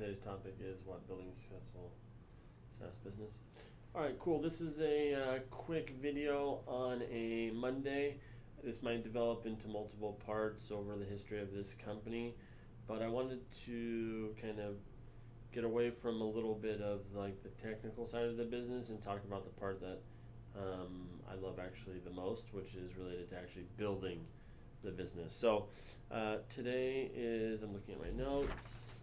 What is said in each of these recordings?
today's topic is what? Building a successful SaaS business. All right, cool. This is a quick video on a Monday. This might develop into multiple parts over the history of this company, but I wanted to kind of get away from a little bit of like the technical side of the business and talk about the part that I love actually the most, which is related to actually building the business. So today is, I'm looking at my notes.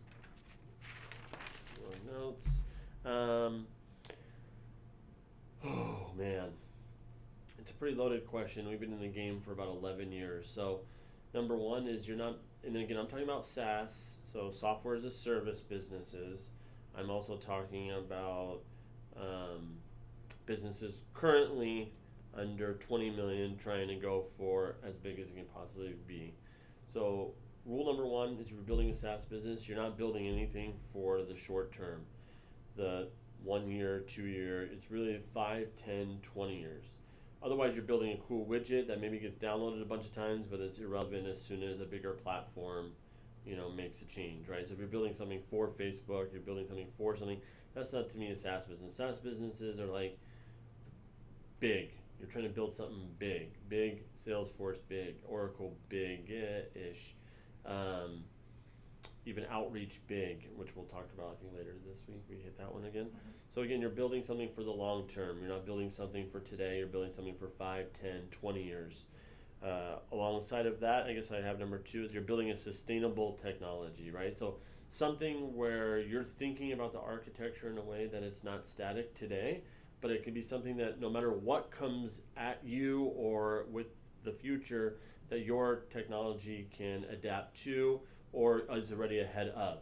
Oh man, it's a pretty loaded question. We've been in the game for about 11 years. So number one is you're not, and again, I'm talking about SaaS, so software as a service businesses. I'm also talking about businesses currently under 20 million trying to go for as big as it can possibly be. So rule number one is if you're building a SaaS business, you're not building anything for the short term, the 1 year, 2 year. It's really 5, 10, 20 years. Otherwise, you're building a cool widget that maybe gets downloaded a bunch of times, but it's irrelevant as soon as a bigger platform, makes a change, right? So if you're building something for Facebook, you're building something for something, that's not to me a SaaS business. SaaS businesses are like big. You're trying to build something big. Big, Salesforce big, Oracle big-ish, even Outreach big, which we'll talk about I think later this week. We hit that one again. So again, you're building something for the long term. You're not building something for today. You're building something for 5, 10, 20 years. Alongside of that, I guess I have number 2 is you're building a sustainable technology, right? So something where you're thinking about the architecture in a way that it's not static today, but it could be something that no matter what comes at you or with the future, that your technology can adapt to or is already ahead of,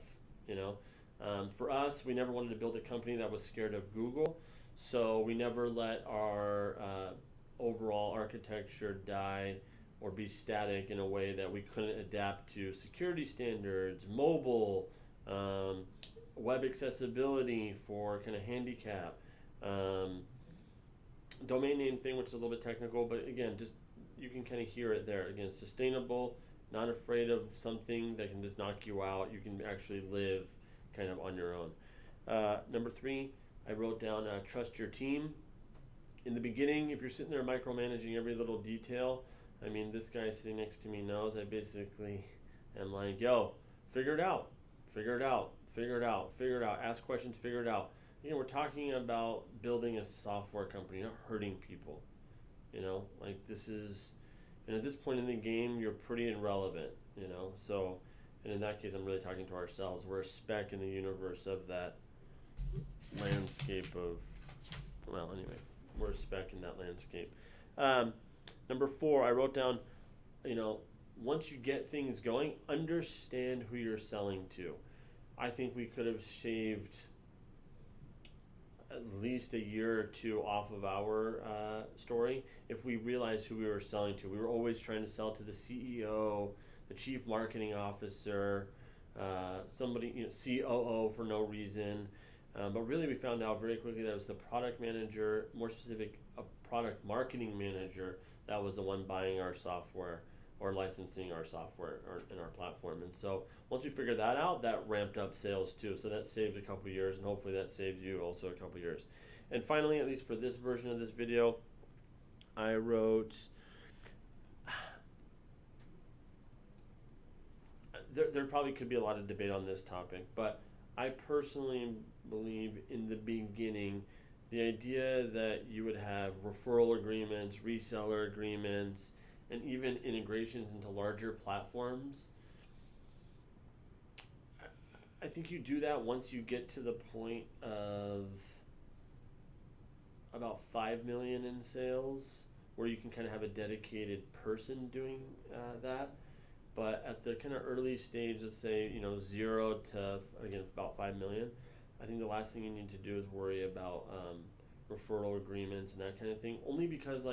For us, we never wanted to build a company that was scared of Google, so we never let our overall architecture die or be static in a way that we couldn't adapt to security standards, mobile, web accessibility for kind of handicap, domain name thing, which is a little bit technical, but again, just you can kind of hear it there. Again, sustainable, not afraid of something that can just knock you out. You can actually live kind of on your own. Number 3, I wrote down trust your team. In the beginning, if you're sitting there micromanaging every little detail, I mean, this guy sitting next to me knows I basically am like, yo, figure it out, ask questions, figure it out. We're talking about building a software company, not hurting people. Like this is, and at this point in the game, you're pretty irrelevant, So, and in that case, I'm really talking to ourselves. We're a speck in the universe of that landscape of, well, anyway, we're a speck in that landscape. Number 4, I wrote down, once you get things going, understand who you're selling to. I think we could have shaved at least a year or 2 off of our story if we realized who we were selling to. We were always trying to sell to the CEO, the chief marketing officer, somebody, COO for no reason. But really we found out very quickly that it was the product manager, more specific, a product marketing manager that was the one buying our software or licensing our software in our platform. And so once we figured that out, that ramped up sales too. So that saved a couple of years, and hopefully that saves you also a couple of years. And finally, at least for this version of this video, I wrote, there probably could be a lot of debate on this topic, but I personally believe in the beginning, the idea that you would have referral agreements, reseller agreements, and even integrations into larger platforms. I think you do that once you get to the point of about 5 million in sales, where you can kind of have a dedicated person doing that. But at the kind of early stage, let's say 0 to again about 5 million, I think the last thing you need to do is worry about referral agreements and that kind of thing. Only because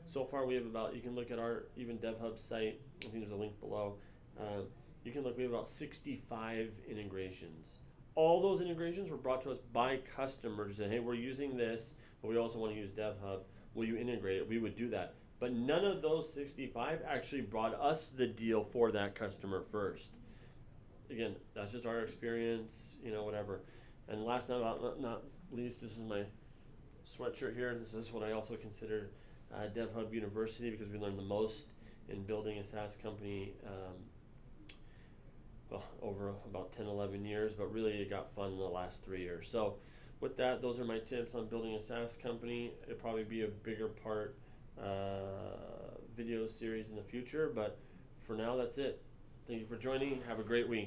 so far we have you can look at our even DevHub site, I think there's a link below, you can look, we have about 65 integrations. All those integrations were brought to us by customers who said, hey, we're using this, but we also want to use DevHub, will you integrate it? We would do that. But none of those 65 actually brought us the deal for that customer first. again, that's just our experience, whatever. And last but not least, this is my sweatshirt here. This is what I also consider DevHub University, because we learned the most in building a SaaS company over about 10, 11 years, but really it got fun in the last 3 years. So with that, those are my tips on building a SaaS company. It'll probably be a bigger part video series in the future, but for now, that's it. Thank you for joining. Have a great week.